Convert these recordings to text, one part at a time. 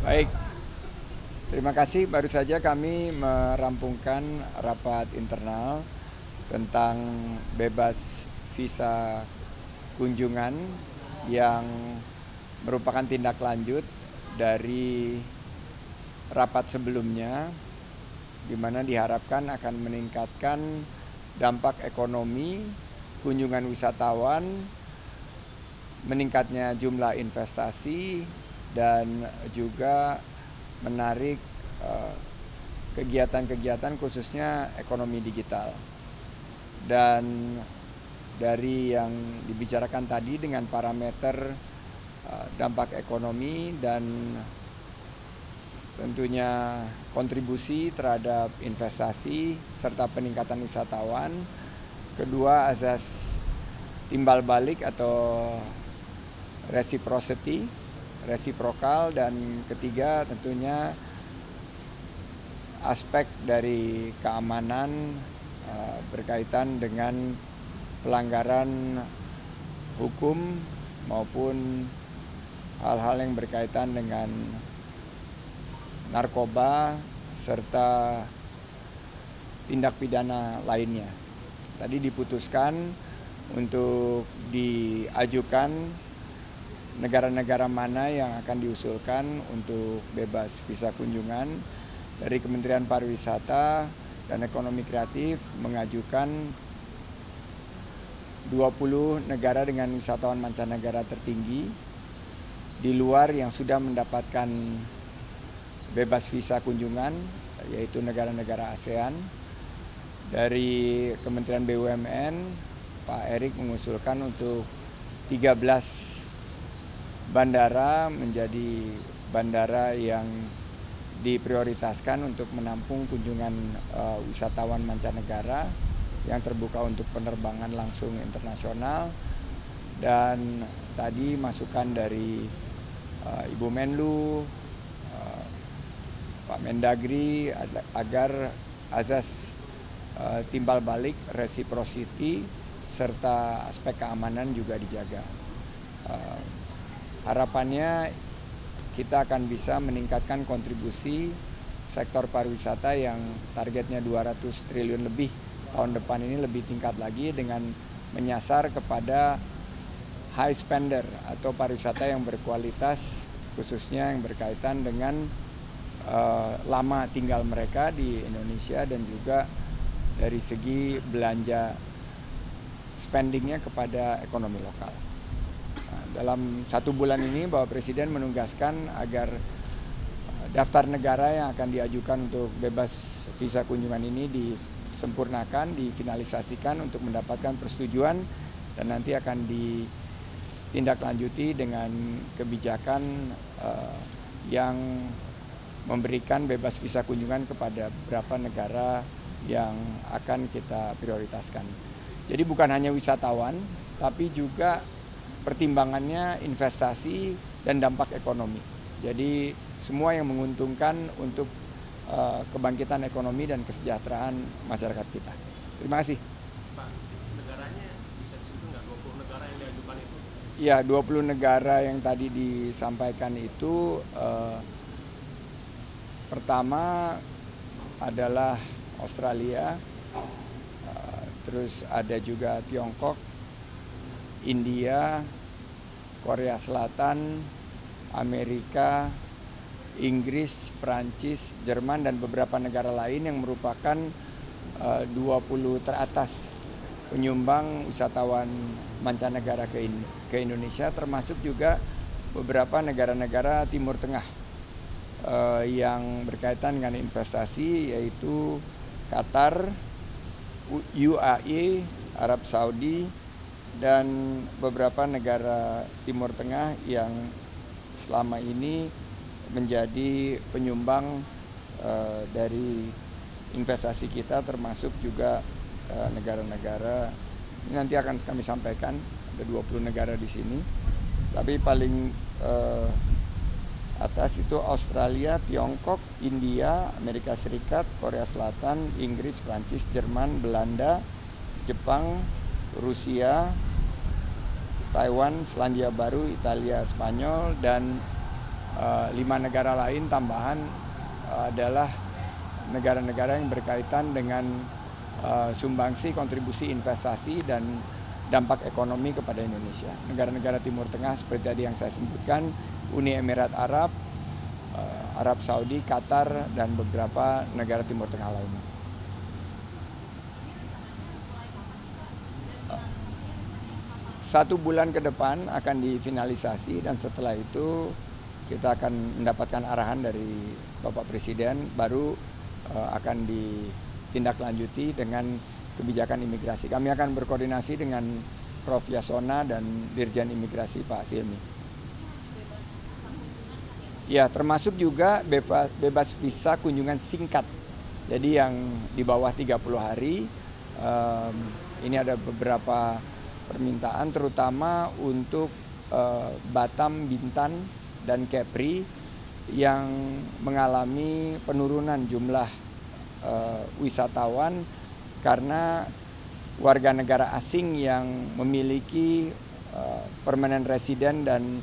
Baik, terima kasih. Baru saja kami merampungkan rapat internal tentang bebas visa kunjungan yang merupakan tindak lanjut dari rapat sebelumnya, di mana diharapkan akan meningkatkan dampak ekonomi, kunjungan wisatawan, meningkatnya jumlah investasi, dan juga menarik kegiatan-kegiatan khususnya ekonomi digital. Dan dari yang dibicarakan tadi dengan parameter dampak ekonomi dan tentunya kontribusi terhadap investasi serta peningkatan wisatawan. Kedua, azas timbal balik atau reciprocity, resiprokal, dan ketiga tentunya aspek dari keamanan berkaitan dengan pelanggaran hukum maupun hal-hal yang berkaitan dengan narkoba serta tindak pidana lainnya. Tadi diputuskan untuk diajukan negara-negara mana yang akan diusulkan untuk bebas visa kunjungan. Dari Kementerian Pariwisata dan Ekonomi Kreatif mengajukan 20 negara dengan wisatawan mancanegara tertinggi di luar yang sudah mendapatkan bebas visa kunjungan, yaitu negara-negara ASEAN. Dari Kementerian BUMN, Pak Erik mengusulkan untuk 13 bandara menjadi bandara yang diprioritaskan untuk menampung kunjungan wisatawan mancanegara yang terbuka untuk penerbangan langsung internasional. Dan tadi masukan dari Ibu Menlu, Pak Mendagri, agar azas timbal balik, reciprocity, serta aspek keamanan juga dijaga. Harapannya kita akan bisa meningkatkan kontribusi sektor pariwisata yang targetnya 200 triliun lebih tahun depan ini lebih tingkat lagi dengan menyasar kepada high spender atau pariwisata yang berkualitas, khususnya yang berkaitan dengan lama tinggal mereka di Indonesia dan juga dari segi belanja spendingnya kepada ekonomi lokal. Dalam 1 bulan ini Bapak Presiden menugaskan agar daftar negara yang akan diajukan untuk bebas visa kunjungan ini disempurnakan, difinalisasikan untuk mendapatkan persetujuan, dan nanti akan ditindaklanjuti dengan kebijakan yang memberikan bebas visa kunjungan kepada beberapa negara yang akan kita prioritaskan. Jadi bukan hanya wisatawan, tapi juga pertimbangannya investasi dan dampak ekonomi. Jadi semua yang menguntungkan untuk kebangkitan ekonomi dan kesejahteraan masyarakat kita. Terima kasih. Pak, negaranya bisa disebut nggak 20 negara yang diajukan itu? Ya, 20 negara yang tadi disampaikan itu pertama adalah Australia, terus ada juga Tiongkok, India, Korea Selatan, Amerika, Inggris, Prancis, Jerman, dan beberapa negara lain yang merupakan 20 teratas penyumbang wisatawan mancanegara ke Indonesia, termasuk juga beberapa negara-negara Timur Tengah yang berkaitan dengan investasi, yaitu Qatar, UAE, Arab Saudi, dan beberapa negara Timur Tengah yang selama ini menjadi penyumbang dari investasi kita, termasuk juga negara-negara ini nanti akan kami sampaikan, ada 20 negara di sini, tapi paling atas itu Australia, Tiongkok, India, Amerika Serikat, Korea Selatan, Inggris, Prancis, Jerman, Belanda, Jepang, Rusia, Taiwan, Selandia Baru, Italia, Spanyol, dan 5 negara lain tambahan adalah negara-negara yang berkaitan dengan sumbangsi, kontribusi investasi dan dampak ekonomi kepada Indonesia. Negara-negara Timur Tengah seperti tadi yang saya sebutkan, Uni Emirat Arab, Arab Saudi, Qatar, dan beberapa negara Timur Tengah lainnya. Satu bulan ke depan akan difinalisasi dan setelah itu kita akan mendapatkan arahan dari Bapak Presiden, baru akan ditindaklanjuti dengan kebijakan imigrasi. Kami akan berkoordinasi dengan Prof. Yasona dan Dirjen Imigrasi Pak Silmi. Ya, termasuk juga bebas visa kunjungan singkat. Jadi yang di bawah 30 hari, ini ada beberapa permintaan terutama untuk Batam, Bintan, dan Kepri yang mengalami penurunan jumlah wisatawan karena warga negara asing yang memiliki permanent resident dan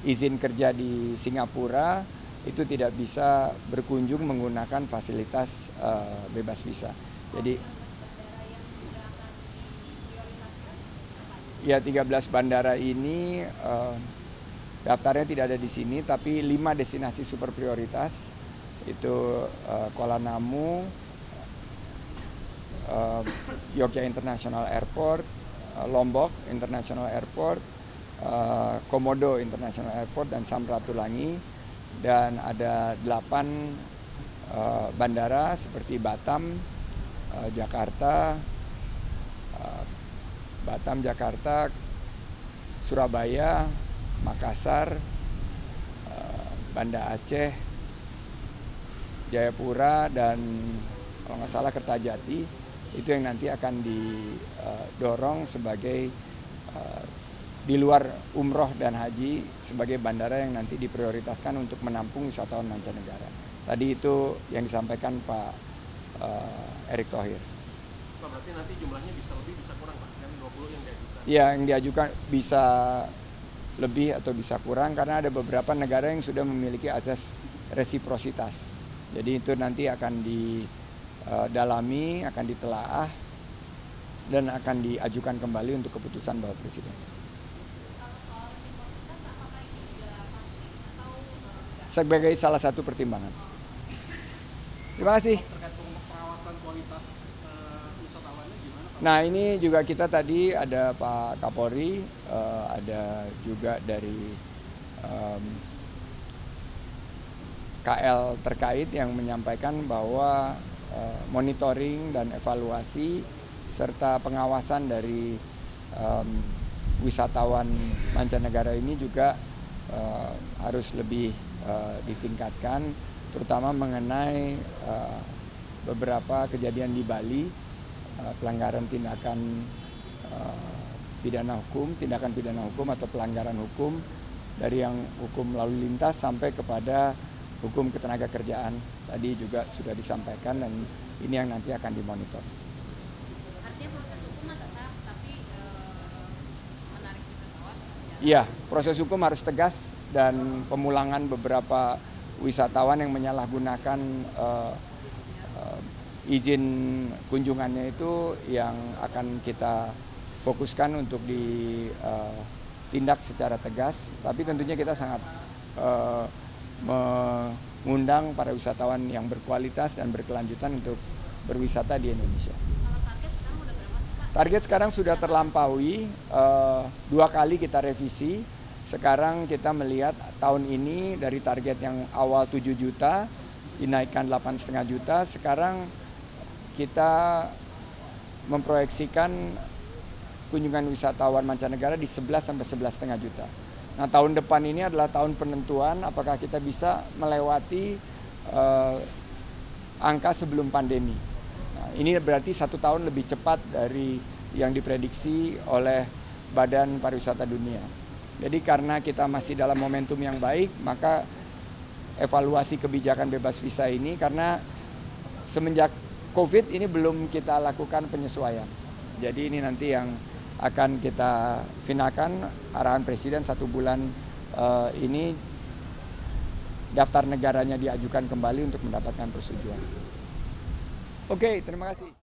izin kerja di Singapura itu tidak bisa berkunjung menggunakan fasilitas bebas visa. Jadi ya 13 bandara ini daftarnya tidak ada di sini, tapi 5 destinasi super prioritas itu Kuala Namu, Yogyakarta International Airport, Lombok International Airport, Komodo International Airport, dan Samratulangi, dan ada 8 bandara seperti Batam, Jakarta, Surabaya, Makassar, Banda Aceh, Jayapura, dan kalau nggak salah Kertajati, itu yang nanti akan didorong sebagai di luar umroh dan haji sebagai bandara yang nanti diprioritaskan untuk menampung wisatawan mancanegara. Tadi itu yang disampaikan Pak Erick Thohir. Pak, berarti nanti jumlahnya bisa lebih, bisa kurang, Pak? Kan 20 yang diajukan. Ya, yang diajukan bisa lebih atau bisa kurang karena ada beberapa negara yang sudah memiliki asas resiprositas. Jadi itu nanti akan didalami, akan ditelaah, dan akan diajukan kembali untuk keputusan Bapak Presiden. Sebagai salah satu pertimbangan. Terima kasih. Nah, ini juga kita tadi ada Pak Kapolri, ada juga dari KL terkait yang menyampaikan bahwa monitoring dan evaluasi serta pengawasan dari wisatawan mancanegara ini juga harus lebih ditingkatkan, terutama mengenai beberapa kejadian di Bali, pelanggaran tindakan pidana hukum atau pelanggaran hukum dari yang hukum lalu lintas sampai kepada hukum ketenaga kerjaan. Tadi juga sudah disampaikan dan ini yang nanti akan dimonitor. Artinya proses hukum tetap, tapi menarik wisatawan? Iya, proses hukum harus tegas dan pemulangan beberapa wisatawan yang menyalahgunakan izin kunjungannya itu yang akan kita fokuskan untuk ditindak secara tegas. Tapi tentunya kita sangat mengundang para wisatawan yang berkualitas dan berkelanjutan untuk berwisata di Indonesia. Kalau target sekarang udah berapa sih, Pak? Target sekarang sudah terlampaui, 2 kali kita revisi. Sekarang kita melihat tahun ini dari target yang awal 7 juta dinaikkan 8,5 juta, sekarang kita memproyeksikan kunjungan wisatawan mancanegara di 11 sampai 11,5 juta. Nah, tahun depan ini adalah tahun penentuan apakah kita bisa melewati angka sebelum pandemi. Nah, ini berarti 1 tahun lebih cepat dari yang diprediksi oleh Badan Pariwisata Dunia. Jadi karena kita masih dalam momentum yang baik, maka evaluasi kebijakan bebas visa ini, karena semenjak COVID ini belum kita lakukan penyesuaian. Jadi ini nanti yang akan kita finalkan, arahan Presiden 1 bulan ini daftar negaranya diajukan kembali untuk mendapatkan persetujuan. Oke, terima kasih.